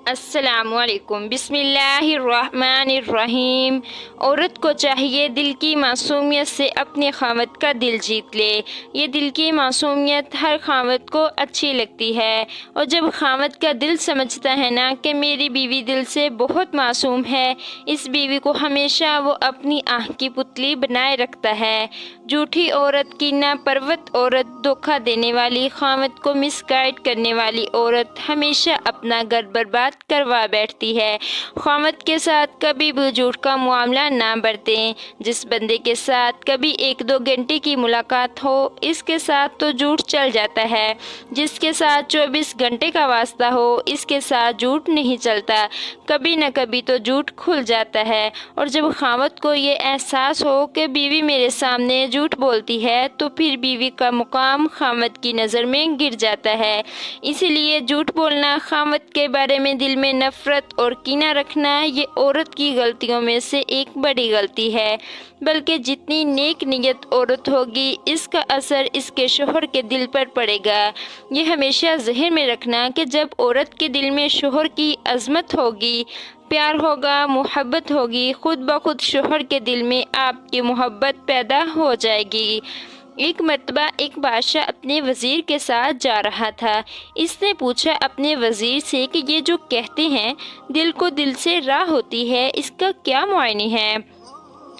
السلام علیکم۔ بسم اللہ الرحمن الرحیم۔ عورت کو چاہیے دل کی معصومیت سے اپنے خاوند کا دل جیت لے۔ یہ دل کی معصومیت ہر خاوند کو اچھی لگتی ہے، اور جب خاوند کا دل سمجھتا ہے نا کہ میری بیوی دل سے بہت معصوم ہے، اس بیوی کو ہمیشہ وہ اپنی آنکھ کی پتلی بنائے رکھتا ہے۔ جھوٹی عورت، کینہ پرور عورت، دھوکہ دینے والی، خاوند کو مس گائیڈ کرنے والی عورت ہمیشہ اپنا گھر برباد کروا بیٹھتی ہے۔ خاوند کے ساتھ کبھی بھی جھوٹ کا معاملہ نہ برتیں۔ جس بندے کے ساتھ کبھی 1-2 گھنٹے کی ملاقات ہو، اس کے ساتھ تو جھوٹ چل جاتا ہے۔ جس کے ساتھ 24 گھنٹے کا واسطہ ہو، اس کے ساتھ جھوٹ نہیں چلتا۔ کبھی نہ کبھی تو جھوٹ کھل جاتا ہے، اور جب خاوند کو یہ احساس ہو کہ بیوی میرے سامنے جھوٹ بولتی ہے، تو پھر بیوی کا مقام خاوند کی نظر میں گر جاتا ہے۔ اسی لیے جھوٹ بولنا، خاوند کے بارے میں دل میں نفرت اور کینہ رکھنا، یہ عورت کی غلطیوں میں سے ایک بڑی غلطی ہے۔ بلکہ جتنی نیک نیت عورت ہوگی، اس کا اثر اس کے شوہر کے دل پر پڑے گا۔ یہ ہمیشہ ذہن میں رکھنا کہ جب عورت کے دل میں شوہر کی عظمت ہوگی، پیار ہوگا، محبت ہوگی، خود بخود شوہر کے دل میں آپ کی محبت پیدا ہو جائے گی۔ ایک مرتبہ ایک بادشاہ اپنے وزیر کے ساتھ جا رہا تھا۔ اس نے پوچھا اپنے وزیر سے کہ یہ جو کہتے ہیں دل کو دل سے راہ ہوتی ہے، اس کا کیا معنی ہے؟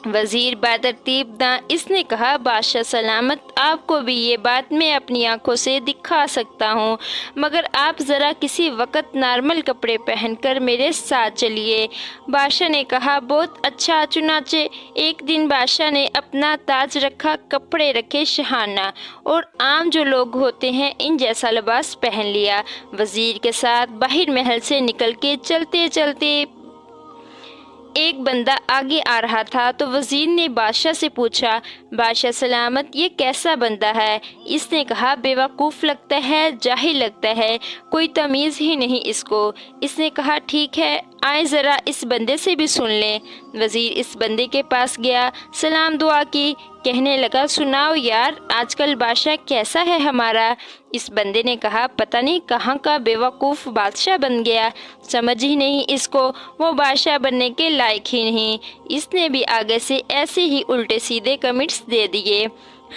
وزیر باترتیب نہ اس نے کہا، بادشاہ سلامت، آپ کو بھی یہ بات میں اپنی آنکھوں سے دکھا سکتا ہوں، مگر آپ ذرا کسی وقت نارمل کپڑے پہن کر میرے ساتھ چلیے۔ بادشاہ نے کہا، بہت اچھا۔ چنانچہ ایک دن بادشاہ نے اپنا تاج رکھا، کپڑے رکھے شاہانہ، اور عام جو لوگ ہوتے ہیں ان جیسا لباس پہن لیا۔ وزیر کے ساتھ باہر محل سے نکل کے چلتے چلتے ایک بندہ آگے آ رہا تھا، تو وزیر نے بادشاہ سے پوچھا، بادشاہ سلامت، یہ کیسا بندہ ہے؟ اس نے کہا، بے وقوف لگتا ہے، جاہل لگتا ہے، کوئی تمیز ہی نہیں اس کو۔ اس نے کہا، ٹھیک ہے، آئیں ذرا اس بندے سے بھی سن لیں۔ وزیر اس بندے کے پاس گیا، سلام دعا کی، کہنے لگا، سناؤ یار، آج کل بادشاہ کیسا ہے ہمارا؟ اس بندے نے کہا، پتہ نہیں کہاں کا بے وقوف بادشاہ بن گیا، سمجھ ہی نہیں اس کو، وہ بادشاہ بننے کے لائق ہی نہیں۔ اس نے بھی آگے سے ایسے ہی الٹے سیدھے کمنٹس دے دیے۔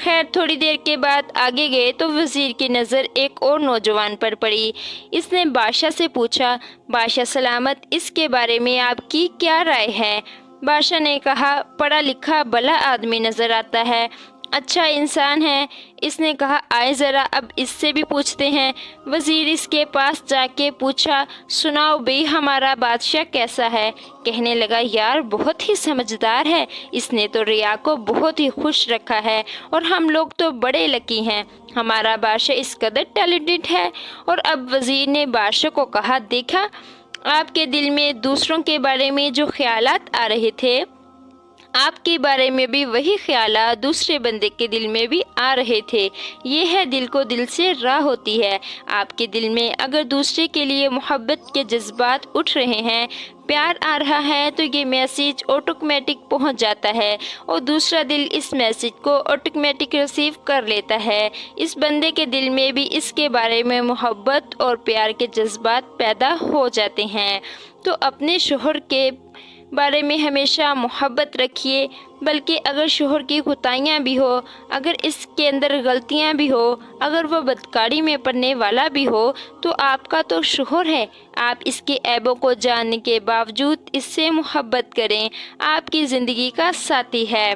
خیر، تھوڑی دیر کے بعد آگے گئے تو وزیر کی نظر ایک اور نوجوان پر پڑی۔ اس نے بادشاہ سے پوچھا، بادشاہ سلامت، اس کے بارے میں آپ کی کیا رائے ہے؟ بادشاہ نے کہا، پڑھا لکھا بھلا آدمی نظر آتا ہے، اچھا انسان ہے۔ اس نے کہا، آئے ذرا اب اس سے بھی پوچھتے ہیں۔ وزیر اس کے پاس جا کے پوچھا، سناؤ بھئی، ہمارا بادشاہ کیسا ہے؟ کہنے لگا، یار بہت ہی سمجھدار ہے، اس نے تو رعایا کو بہت ہی خوش رکھا ہے، اور ہم لوگ تو بڑے لکی ہیں، ہمارا بادشاہ اس قدر ٹیلنٹڈ ہے۔ اور اب وزیر نے بادشاہ کو کہا، دیکھا، آپ کے دل میں دوسروں کے بارے میں جو خیالات آ رہے تھے، آپ کے بارے میں بھی وہی خیالات دوسرے بندے کے دل میں بھی آ رہے تھے۔ یہ ہے دل کو دل سے راہ ہوتی ہے۔ آپ کے دل میں اگر دوسرے کے لیے محبت کے جذبات اٹھ رہے ہیں، پیار آ رہا ہے، تو یہ میسیج آٹومیٹک پہنچ جاتا ہے، اور دوسرا دل اس میسیج کو آٹومیٹک ریسیو کر لیتا ہے۔ اس بندے کے دل میں بھی اس کے بارے میں محبت اور پیار کے جذبات پیدا ہو جاتے ہیں۔ تو اپنے شوہر کے بارے میں ہمیشہ محبت رکھیے، بلکہ اگر شوہر کی کوتاہیاں بھی ہو، اگر اس کے اندر غلطیاں بھی ہو، اگر وہ بدکاری میں پڑنے والا بھی ہو، تو آپ کا تو شوہر ہے، آپ اس کے عیبوں کو جاننے کے باوجود اس سے محبت کریں، آپ کی زندگی کا ساتھی ہے۔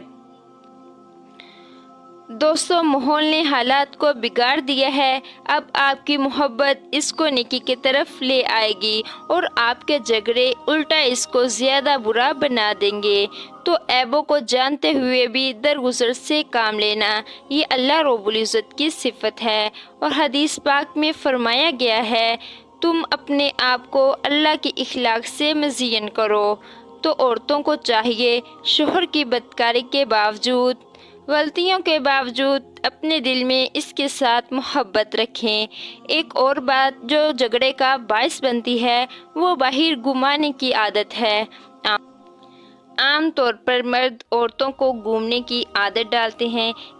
دوستو، ماحول نے حالات کو بگاڑ دیا ہے، اب آپ کی محبت اس کو نیکی کی طرف لے آئے گی، اور آپ کے جھگڑے الٹا اس کو زیادہ برا بنا دیں گے۔ تو عیبوں کو جانتے ہوئے بھی درگزر سے کام لینا، یہ اللہ رب العزت کی صفت ہے، اور حدیث پاک میں فرمایا گیا ہے، تم اپنے آپ کو اللہ کی اخلاق سے مزین کرو۔ تو عورتوں کو چاہیے شوہر کی بدکاری کے باوجود، غلطیوں کے باوجود، اپنے دل میں اس کے ساتھ محبت رکھیں۔ ایک اور بات جو جھگڑے کا باعث بنتی ہے، وہ باہر گھمانے کی عادت ہے۔ عام طور پر مرد عورتوں کو گھومنے کی عادت ڈالتے ہیں،